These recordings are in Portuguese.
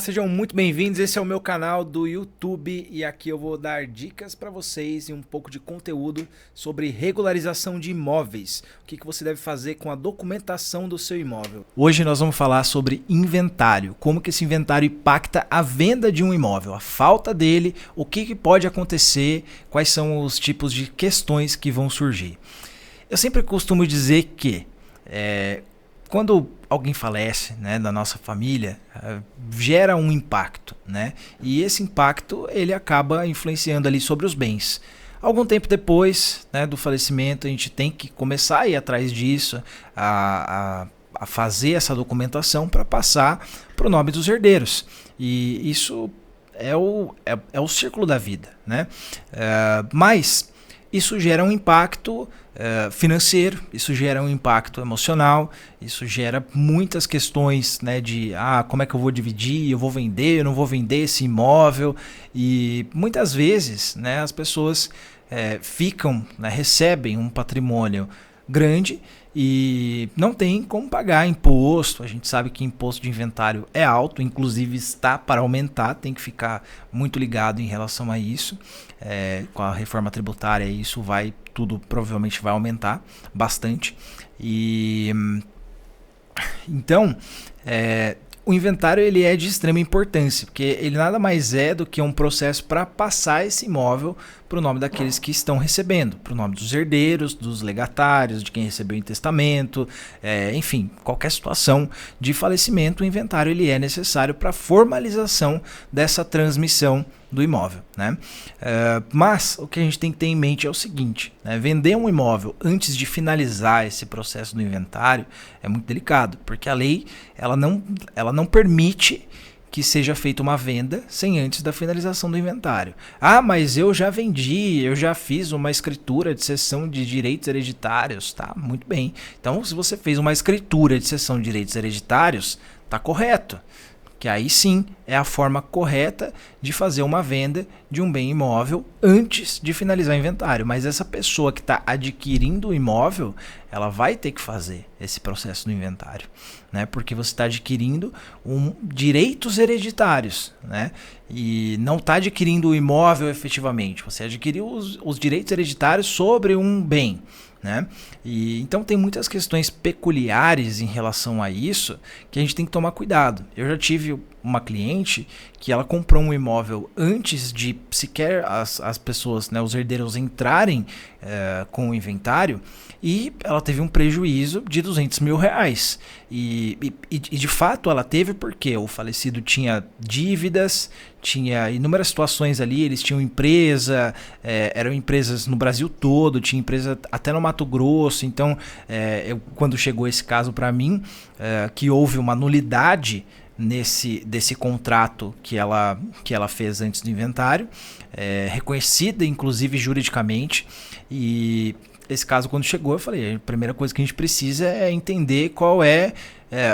Sejam muito bem-vindos, esse é o meu canal do YouTube e aqui eu vou dar dicas para vocês e um pouco de conteúdo sobre regularização de imóveis. O que você deve fazer com a documentação do seu imóvel. Hoje nós vamos falar sobre inventário, como que esse inventário impacta a venda de um imóvel, a falta dele, o que pode acontecer, quais são os tipos de questões que vão surgir. Eu sempre costumo dizer que quando alguém falece, né, da nossa família, gera um impacto, né? E esse impacto ele acaba influenciando ali sobre os bens. Algum tempo depois, né, do falecimento, a gente tem que começar a ir atrás disso, a fazer essa documentação para passar para o nome dos herdeiros. E isso é o círculo da vida, né? Mas isso gera um impacto financeiro, isso gera um impacto emocional, isso gera muitas questões, né, de como é que eu vou dividir, eu vou vender, eu não vou vender esse imóvel. E muitas vezes, né, as pessoas ficam, né, recebem um patrimônio grande e não tem como pagar imposto. A gente sabe que imposto de inventário é alto, inclusive está para aumentar, tem que ficar muito ligado em relação a isso. Com a reforma tributária isso tudo provavelmente vai aumentar bastante. E então o inventário ele é de extrema importância, porque ele nada mais é do que um processo para passar esse imóvel para o nome daqueles que estão recebendo, para o nome dos herdeiros, dos legatários, de quem recebeu em testamento, enfim, qualquer situação de falecimento, o inventário ele é necessário para a formalização dessa transmissão do imóvel, né? Mas o que a gente tem que ter em mente é o seguinte, né? Vender um imóvel antes de finalizar esse processo do inventário é muito delicado, porque a lei ela não permite que seja feita uma venda sem antes da finalização do inventário. Mas eu já vendi, eu já fiz uma escritura de cessão de direitos hereditários, tá? Muito bem. Então, se você fez uma escritura de cessão de direitos hereditários, tá correto. Que aí sim é a forma correta de fazer uma venda de um bem imóvel antes de finalizar o inventário. Mas essa pessoa que está adquirindo o imóvel, ela vai ter que fazer esse processo do inventário, né? Porque você está adquirindo direitos hereditários, né? E não está adquirindo o imóvel efetivamente, você adquiriu os direitos hereditários sobre um bem, né? E então tem muitas questões peculiares em relação a isso que a gente tem que tomar cuidado. Eu já tive uma cliente que ela comprou um imóvel antes de sequer as pessoas, né, os herdeiros entrarem com o inventário, e ela teve um prejuízo de R$ 200.000. E de fato ela teve porque o falecido tinha dívidas, tinha inúmeras situações ali, eles tinham empresa, eram empresas no Brasil todo, tinha empresa até no Mato Grosso. Então, quando chegou esse caso para mim, que houve uma nulidade desse contrato que ela fez antes do inventário, reconhecida inclusive juridicamente. E esse caso, quando chegou, eu falei, a primeira coisa que a gente precisa é entender qual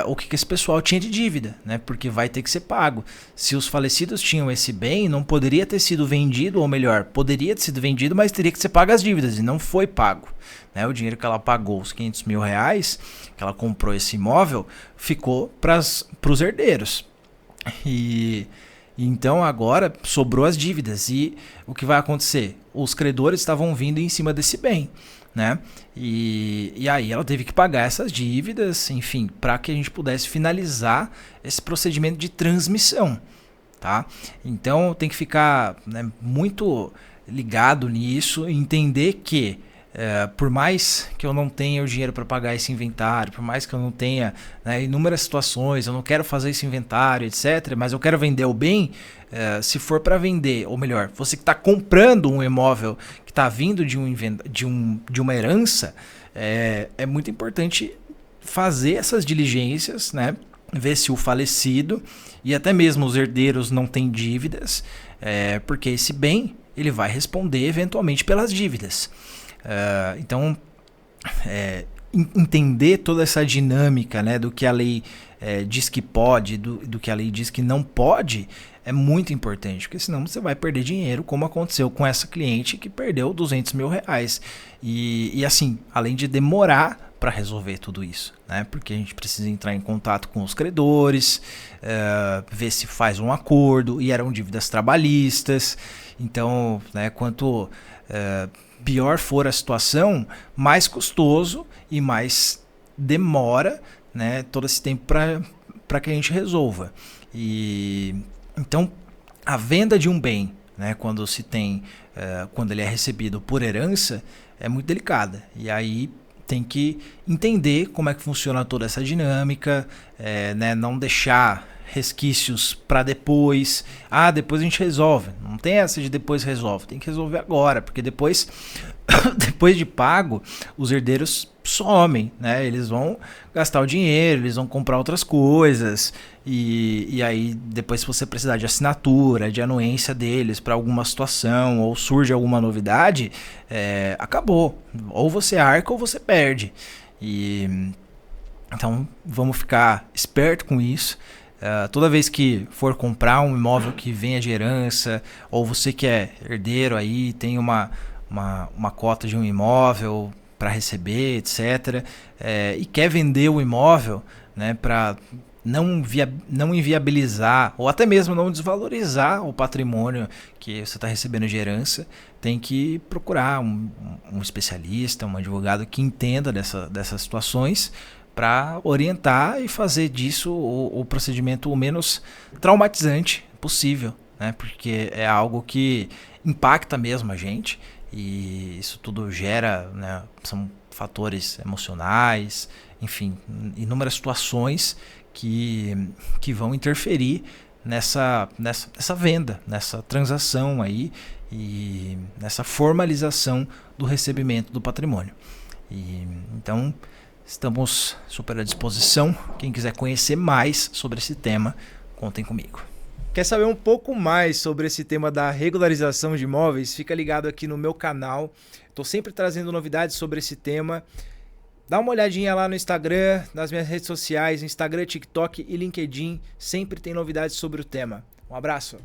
o que esse pessoal tinha de dívida, né? Porque vai ter que ser pago. Se os falecidos tinham esse bem, não poderia ter sido vendido, ou melhor, poderia ter sido vendido, mas teria que ser pago as dívidas, e não foi pago, né? O dinheiro que ela pagou, os R$ 500.000 que ela comprou esse imóvel, ficou para os herdeiros. E então agora sobrou as dívidas, e o que vai acontecer? Os credores estavam vindo em cima desse bem, né? E aí ela teve que pagar essas dívidas, enfim, para que a gente pudesse finalizar esse procedimento de transmissão, tá? Então tem que ficar, né, muito ligado nisso e entender que por mais que eu não tenha o dinheiro para pagar esse inventário, por mais que eu não tenha, né, inúmeras situações, eu não quero fazer esse inventário, etc., mas eu quero vender o bem, se for para vender, ou melhor, você que está comprando um imóvel que está vindo de uma herança, é muito importante fazer essas diligências, né, ver se o falecido e até mesmo os herdeiros não têm dívidas, porque esse bem ele vai responder eventualmente pelas dívidas. Então, entender toda essa dinâmica, né, do que a lei diz que pode, do que a lei diz que não pode, é muito importante, porque senão você vai perder dinheiro, como aconteceu com essa cliente que perdeu R$ 200.000. E assim, além de demorar para resolver tudo isso, né? Porque a gente precisa entrar em contato com os credores, ver se faz um acordo, e eram dívidas trabalhistas. Então, né, quanto pior for a situação, mais custoso e mais demora, né, todo esse tempo para que a gente resolva. E então a venda de um bem, né, quando ele é recebido por herança, é muito delicada. E aí tem que entender como é que funciona toda essa dinâmica, né, não deixar resquícios para depois. Depois a gente resolve. Não tem essa de depois resolve. Tem que resolver agora, porque depois de pago, os herdeiros somem, né? Eles vão gastar o dinheiro, eles vão comprar outras coisas, e aí depois, se você precisar de assinatura, de anuência deles para alguma situação, ou surge alguma novidade, acabou. Ou você arca ou você perde. Então vamos ficar esperto com isso. Toda vez que for comprar um imóvel que venha de herança, ou você que é herdeiro aí, tem uma cota de um imóvel para receber, etc., e quer vender o imóvel, né, para não inviabilizar ou até mesmo não desvalorizar o patrimônio que você está recebendo de herança, tem que procurar um especialista, um advogado que entenda dessas situações, para orientar e fazer disso o procedimento o menos traumatizante possível, né? Porque é algo que impacta mesmo a gente, e isso tudo gera, né, são fatores emocionais, enfim, inúmeras situações que vão interferir nessa venda, nessa transação aí, e nessa formalização do recebimento do patrimônio. Então, estamos super à disposição. Quem quiser conhecer mais sobre esse tema, contem comigo. Quer saber um pouco mais sobre esse tema da regularização de imóveis? Fica ligado aqui no meu canal. Estou sempre trazendo novidades sobre esse tema. Dá uma olhadinha lá no Instagram, nas minhas redes sociais, Instagram, TikTok e LinkedIn. Sempre tem novidades sobre o tema. Um abraço.